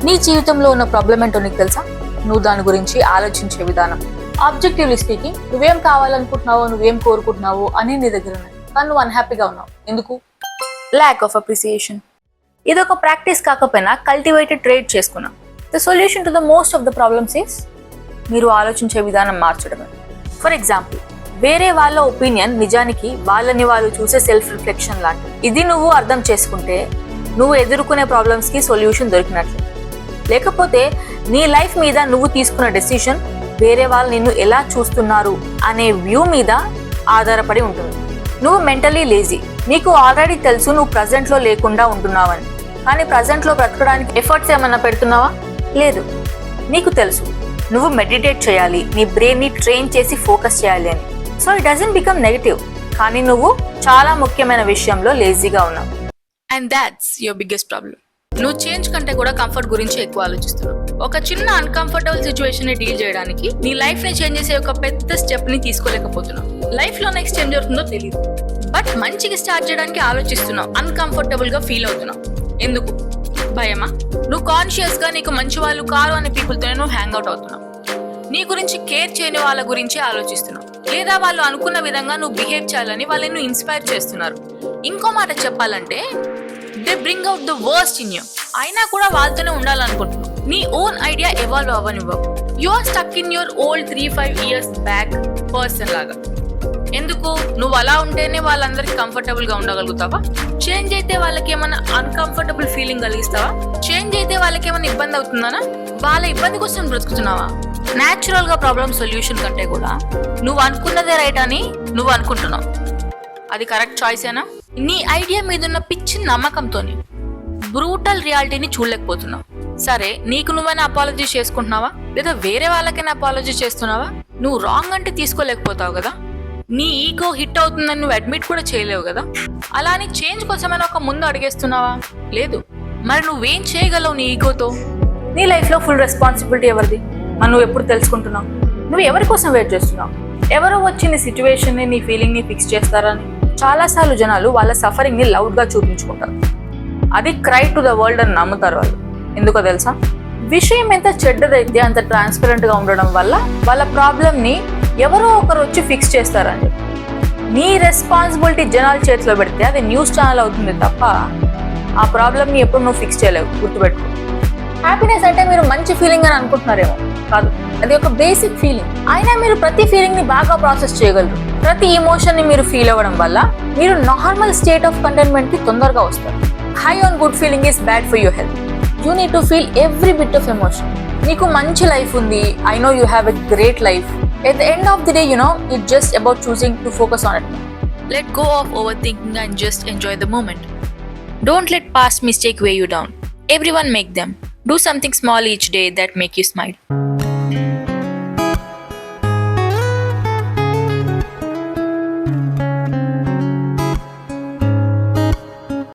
నీ జీవితంలో ఉన్న ప్రాబ్లం ఏంటో నీకు తెలుసా? నువ్వు దాని గురించి ఆలోచించే విధానం. ఆబ్జెక్టివ్లీ స్పీకింగ్, నువ్వేం కావాలనుకుంటున్నావో, నువ్వేం కోరుకుంటున్నావో అని నీ దగ్గర ఉన్నాయి, కానీ నువ్వు అన్హ్యాపీగా ఉన్నావు. ఎందుకు? Lack of appreciation. ఇది ఒక ప్రాక్టీస్ కాకపోయినా కల్టివేటెడ్ ట్రేడ్ చేసుకున్నాం. The solution to the most of the problems is మీరు ఆలోచించే విధానం మార్చడమే. ఫర్ ఎగ్జాంపుల్, వేరే వాళ్ళ ఒపీనియన్ నిజానికి వాళ్ళని వాళ్ళు చూసే సెల్ఫ్ రిఫ్లెక్షన్ లాంటిది. ఇది నువ్వు అర్థం చేసుకుంటే నువ్వు ఎదుర్కొనే ప్రాబ్లమ్స్ కి సొల్యూషన్ దొరికినట్లు. లేకపోతే నీ లైఫ్ మీద నువ్వు తీసుకున్న డెసిషన్ వేరే వాళ్ళు నిన్ను ఎలా చూస్తున్నారు అనే వ్యూ మీద ఆధారపడి ఉంటుంది. నువ్వు మెంటలీ లేజీ. నీకు ఆల్రెడీ తెలుసు నువ్వు ప్రజెంట్లో లేకుండా ఉంటున్నావని, కానీ ప్రజెంట్లో బ్రతకడానికి ఎఫర్ట్స్ ఏమన్నా పెడుతున్నావా? లేదు. నీకు తెలుసు నువ్వు మెడిటేట్ చేయాలి, నీ బ్రెయిన్ని ట్రైన్ చేసి ఫోకస్ చేయాలి అని. So it doesn't become negative, కానీ నువ్వు చాలా ముఖ్యమైన విషయంలో లేజీగా ఉన్నావు. And that's your biggest problem. నువ్వు చేంజ్ కంటే కూడా కంఫర్ట్ గురించి ఎక్కువ ఆలోచిస్తున్నావు. ఒక చిన్న అన్కంఫర్టబుల్ సిచ్యువేషన్ ని డీల్ చేయడానికి నీ లైఫ్ ని చేంజ్ చేసే ఒక పెద్ద స్టెప్ ని తీసుకోలేకపోతున్నావు. లైఫ్ లో నెక్స్ట్ ఏం జరుగుతుందో తెలియదు, బట్ మంచిగా స్టార్ట్ చేయడానికి ఆలోచిస్తున్నావు. అన్కంఫర్టబుల్ గా ఫీల్ అవుతున్నావు. ఎందుకు? భయమా? నువ్వు కాన్షియస్ గా నీకు మంచి వాళ్ళు కారు అనే పీపుల్తోనే నువ్వు హ్యాంగ్ అవుట్ అవుతున్నావు. నీ గురించి కేర్ చేయని వాళ్ళ గురించి ఆలోచిస్తున్నావు, లేదా వాళ్ళు అనుకున్న విధంగా నువ్వు బిహేవ్ చేయాలని వాళ్ళని ఇన్స్పైర్ చేస్తున్నారు. ఇంకో మాట చెప్పాలంటే they bring out the worst in you. అయినా కూడా వాళ్ళతోనే ఉండాలనుకుంటున్నావు. నీ ఓన్ ఐడియా ఎవాల్వ్ అవ్వనివ్వవు. You are stuck in your old 3-5 years back person లాగా. ఎందుకు? నువ్వు అలా ఉంటేనే వాళ్ళందరికి కంఫర్టబుల్ గా ఉండగలుగుతావా? చేంజ్ అయితే వాళ్ళకి ఏమైనా అన్కంఫర్టబుల్ ఫీలింగ్ కలిగిస్తావా? చేంజ్ అయితే వాళ్ళకి ఏమైనా ఇబ్బంది అవుతుందనా? వాళ్ళ ఇబ్బంది కోసం బ్రతుకుతున్నావా? న్యాచురల్ గా ప్రాబ్లమ్ సొల్యూషన్ కంటే కూడా నువ్వు అనుకున్నదే రైట్ అని నువ్వు అనుకుంటున్నావు. అది కరెక్ట్ చాయిసేనా? నీ ఐడియా మీద ఉన్న పిచ్చి నమ్మకంతోని బ్రూటల్ రియాలిటీని చూడలేకపోతున్నావు. సరే, నీకు నువ్వైనా అపాలజీ చేసుకుంటున్నావా, లేదా వేరే వాళ్ళకైనా అపాలజీ చేస్తున్నావా? నువ్వు రాంగ్ అంటే తీసుకోలేకపోతావు కదా. నీ ఈగో హిట్ అవుతుందని నువ్వు అడ్మిట్ కూడా చేయలేవు కదా. అలా నీ చేంజ్ కోసమైనా ఒక ముందు అడిగేస్తున్నావా? లేదు. మరి నువ్వేం చేయగలవు నీ ఈగోతో? నీ లైఫ్ లో ఫుల్ రెస్పాన్సిబిలిటీ ఎవరిది? మరి నువ్వు ఎప్పుడు తెలుసుకుంటున్నావు? నువ్వు ఎవరి కోసం వెయిట్ చేస్తున్నావు? ఎవరో వచ్చి నీ సిచ్యువేషన్ ని, నీ ఫీలింగ్ ని ఫిక్స్ చేస్తారని చాలాసార్లు జనాలు వాళ్ళ సఫరింగ్ ని లౌడ్ గా చూపించుకుంటారు. అది క్రై టు ద వరల్డ్ అని నమ్ముతారు వాళ్ళు. ఎందుకో తెలుసా? విషయం ఎంత చెడ్డదైతే అంత ట్రాన్స్పరెంట్ గా ఉండడం వల్ల వాళ్ళ ప్రాబ్లం ని ఎవరో ఒకరు వచ్చి ఫిక్స్ చేస్తారని. నీ రెస్పాన్సిబిలిటీ జనాల చేతిలో పెడితే అది న్యూస్ ఛానల్ అవుతుంది తప్ప ఆ ప్రాబ్లం ని ఎప్పుడు నువ్వు ఫిక్స్ చేయలేవు. గుర్తుపెట్టుకో. హ్యాపీనెస్ అంటే మీరు మంచి ఫీలింగ్ అని అనుకుంటున్నారేమో, కాదు. అది ఒక బేసిక్ ఫీలింగ్. అయినా మీరు ప్రతి ఫీలింగ్ ని బాగా ప్రాసెస్ చేయగలరు. ప్రతి ఎమోషన్ ని మీరు ఫీల్ అవ్వడం వల్ల మీరు నార్మల్ స్టేట్ ఆఫ్ కంటైన్మెంట్ కి తొందరగా వస్తారు. High on good feeling is bad for your health. You need to feel every bit of emotion. నీకు మంచి లైఫ్ ఉంది. I know you have a great life. At the end of the day, it's just about choosing to focus on it. Let go of overthinking and just enjoy the moment. Don't let past mistake weigh you down. Everyone make them. Do something small each day that make you smile.